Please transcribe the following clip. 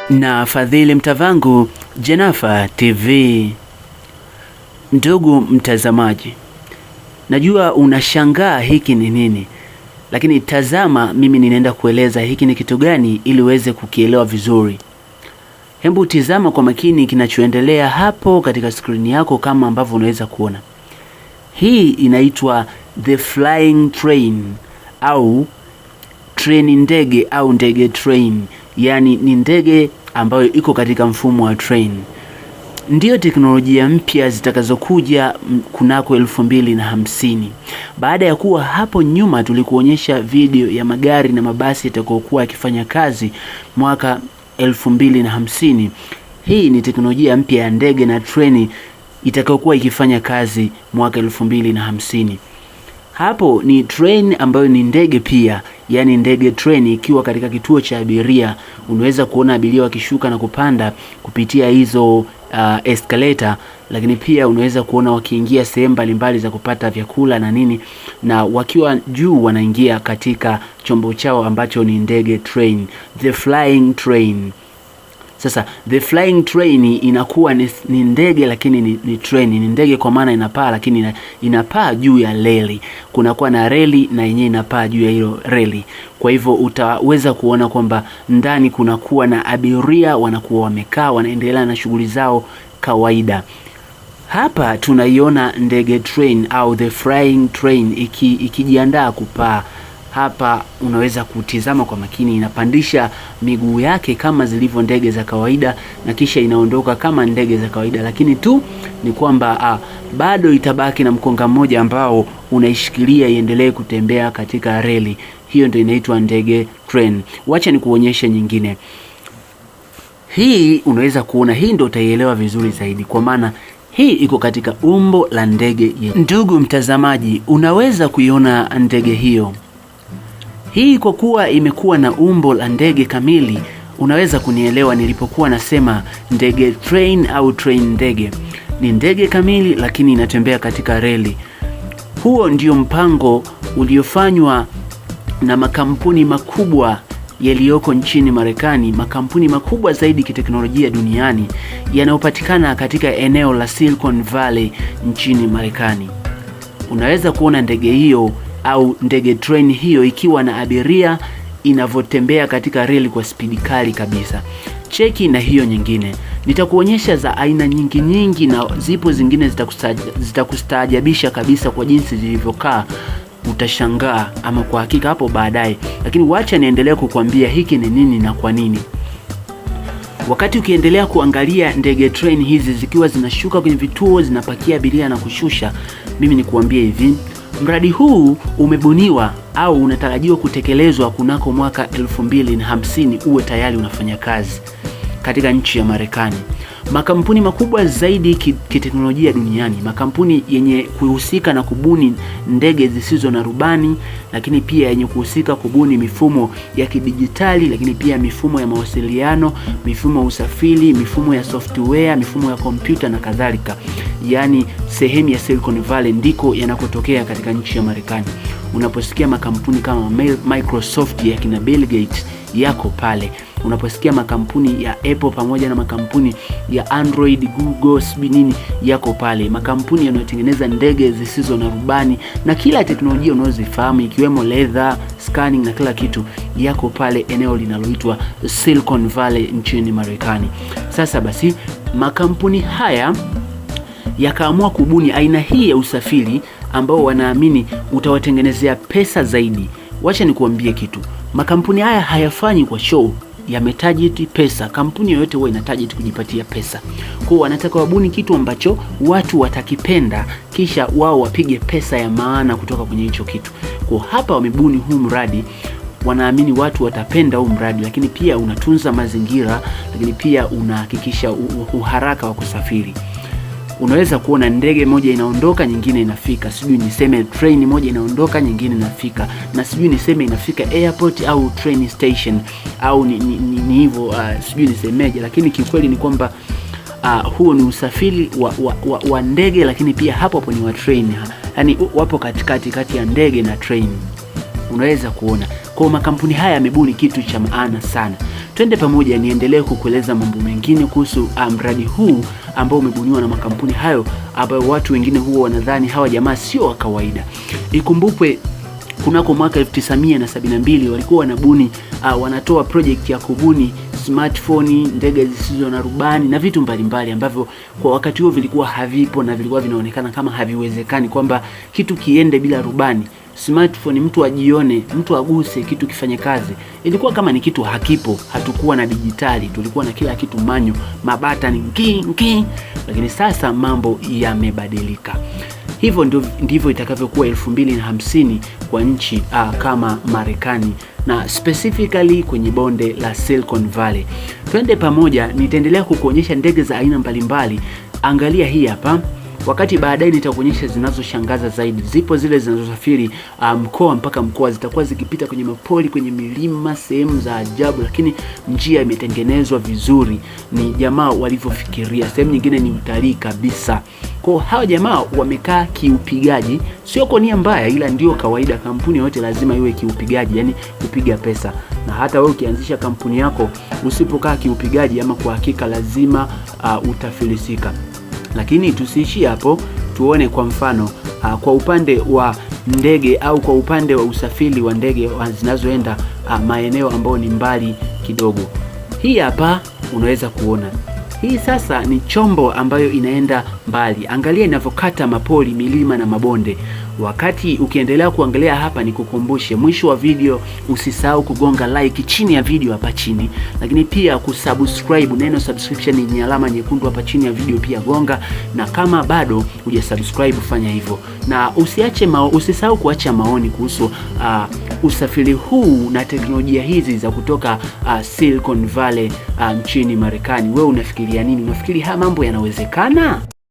na Fadhili Mtavangu, Jenafa TV. Ndugu mtazamaji, najua unashangaa hiki ni nini, lakini tazama, mimi ninaenda kueleza hiki ni kitu gani ili uweze kukielewa vizuri. Hebu tizama kwa makini kinachoendelea hapo katika skrini yako kama ambavyo unaweza kuona. Hii inaitwa the flying train au treni ndege au ndege train. Yani ni ndege ambayo iko katika mfumo wa train. Ndiyo teknolojia mpya zitakazokuja kunako 2050. Baada ya kuwa hapo nyuma tulikuonyesha video ya magari na mabasi yatakayokuwa yakifanya kazi mwaka 2050. Hii ni teknolojia mpya ya ndege na treni itakayokuwa ikifanya kazi mwaka 2050. Hapo ni train ambayo ni ndege pia, yani ndege train ikiwa katika kituo cha abiria. Unaweza kuona abiria wakishuka na kupanda kupitia hizo escalator, lakini pia unaweza kuona wakiingia sehemu mbalimbali za kupata vyakula na nini, na wakiwa juu wanaingia katika chombo chao ambacho ni ndege train, the flying train. Sasa the flying train inakuwa ni ndege lakini ni train. Ni ndege kwa maana inapaa, lakini inapaa juu ya reli. Kunakuwa na reli na yenyewe inapaa juu ya hilo reli. Kwa hivyo utaweza kuona kwamba ndani kunakuwa na abiria wanakuwa wamekaa wanaendelea na shughuli zao kawaida. Hapa tunaiona ndege train au the flying train ikijiandaa kupaa. Hapa unaweza kutizama kwa makini, inapandisha miguu yake kama zilivyo ndege za kawaida na kisha inaondoka kama ndege za kawaida, lakini tu ni kwamba bado itabaki na mkonga mmoja ambao unaishikilia iendelee kutembea katika reli. Hiyo ndio inaitwa ndege train. Wacha nikuonyeshe nyingine. Hii unaweza kuona, hii ndio utaielewa vizuri zaidi kwa maana hii iko katika umbo la ndege. Ndugu mtazamaji, unaweza kuiona ndege hiyo. Hii kwa kuwa imekuwa na umbo la ndege kamili, unaweza kunielewa nilipokuwa nasema ndege train au train ndege. Ni ndege kamili lakini inatembea katika reli. Huo ndio mpango uliofanywa na makampuni makubwa yaliyoko nchini Marekani, makampuni makubwa zaidi kiteknolojia duniani yanayopatikana katika eneo la Silicon Valley nchini Marekani. Unaweza kuona ndege hiyo au ndege train hiyo ikiwa na abiria inavyotembea katika reli kwa spidi kali kabisa. Cheki na hiyo nyingine. Nitakuonyesha za aina nyingi na zipo zingine zitakustaajabisha kabisa kwa jinsi zilivyokaa. Utashangaa ama kwa hakika hapo baadaye. Lakini wacha niendelee kukuambia hiki ni nini na kwa nini. Wakati ukiendelea kuangalia ndege train hizi zikiwa zinashuka kwenye vituo, zinapakia abiria na kushusha, mimi nikuambie hivi, mradi huu umebuniwa au unatarajiwa kutekelezwa kunako mwaka 2050 uwe tayari unafanya kazi katika nchi ya Marekani. Makampuni makubwa zaidi kiteknolojia duniani, makampuni yenye kuhusika na kubuni ndege zisizo na rubani, lakini pia yenye kuhusika kubuni mifumo ya kidijitali, lakini pia mifumo ya mawasiliano, mifumo ya usafiri, mifumo ya software, mifumo ya kompyuta na kadhalika. Yani sehemu ya Silicon Valley ndiko yanakotokea katika nchi ya Marekani. Unaposikia makampuni kama Microsoft ya kina Bill Gates yako pale. Unaposikia makampuni ya Apple pamoja na makampuni ya Android, Google, nini yako pale. Makampuni yanayotengeneza ndege zisizo na rubani na kila teknolojia unayozifahamu ikiwemo leather, scanning na kila kitu yako pale eneo linaloitwa Silicon Valley nchini Marekani. Sasa basi makampuni haya yakaamua kubuni aina hii ya usafiri ambao wanaamini utawatengenezea pesa zaidi. Wacha nikuambie kitu. Makampuni haya hayafanyi kwa show, yametarget pesa. Kampuni yoyote huwa inatarget kujipatia pesa. Kwa wanataka wabuni kitu ambacho watu watakipenda, kisha wao wapige pesa ya maana kutoka kwenye hicho kitu. Kwa hapa wamebuni huu mradi, wanaamini watu watapenda huu mradi, lakini pia unatunza mazingira, lakini pia unahakikisha uharaka wa kusafiri. Unaweza kuona ndege moja inaondoka nyingine inafika, sijui niseme train moja inaondoka nyingine inafika, na sijui niseme inafika airport au train station au ni hivyo, sijui nisemeje, lakini kikweli ni kwamba huo ni usafiri wa ndege, lakini pia hapo ni wa train. Yani wapo kati ya ndege na train. Unaweza kuona. Kwa makampuni haya yamebuni kitu cha maana sana. Twende pamoja niendelee kukueleza mambo mengine kuhusu mradi huu ambao umebuniwa na makampuni hayo, ambayo watu wengine huwa wanadhani hawa jamaa sio wa kawaida. Ikumbukwe kunako mwaka 1972 walikuwa wanabuni wanatoa project ya kubuni smartphone, ndege zisizo na rubani na vitu mbalimbali ambavyo kwa wakati huo vilikuwa havipo na vilikuwa vinaonekana kama haviwezekani, kwamba kitu kiende bila rubani. Smartphone mtu ajione, mtu aguse kitu kifanye kazi. Ilikuwa kama ni kitu hakipo. Hatukuwa na dijitali, tulikuwa na kila kitu manyo, mabata ni ngi. Lakini sasa mambo yamebadilika. Hivyo ndivyo itakavyokuwa 2050 kwa nchi kama Marekani, na specifically kwenye bonde la Silicon Valley. Twende pamoja, nitaendelea kukuonyesha ndege za aina mbalimbali. Angalia hii hapa. Wakati baadaye nitakuonyesha zinazoshangaza zaidi. Zipo zile zinazosafiri mkoa mpaka mkoa, zitakuwa zikipita kwenye mapori, kwenye milima, sehemu za ajabu, lakini njia imetengenezwa vizuri. Ni jamaa walivyofikiria. Sehemu nyingine ni utalii kabisa. Kwa hawa jamaa wamekaa kiupigaji, sio kwa nia mbaya, ila ndio kawaida. Kampuni yote lazima iwe kiupigaji, yani kupiga pesa. Na hata wewe ukianzisha kampuni yako usipokaa kiupigaji, ama kwa hakika lazima utafilisika. Lakini tusiishie hapo, tuone kwa mfano kwa upande wa ndege au kwa upande wa usafiri wa ndege zinazoenda maeneo ambayo ni mbali kidogo. Hii hapa unaweza kuona. Hii sasa ni chombo ambayo inaenda mbali. Angalia inavyokata mapori, milima na mabonde. Wakati ukiendelea kuangalia hapa, ni kukumbushe mwisho wa video usisahau kugonga like chini ya video hapa chini, lakini pia kusubscribe. Neno subscription ni alama nyekundu hapa chini ya video, pia gonga, na kama bado hujasubscribe fanya hivyo, na usisahau kuacha maoni kuhusu usafiri huu na teknolojia hizi za kutoka Silicon Valley nchini Marekani. Wewe unafikiria nini? Unafikiri haya mambo yanawezekana?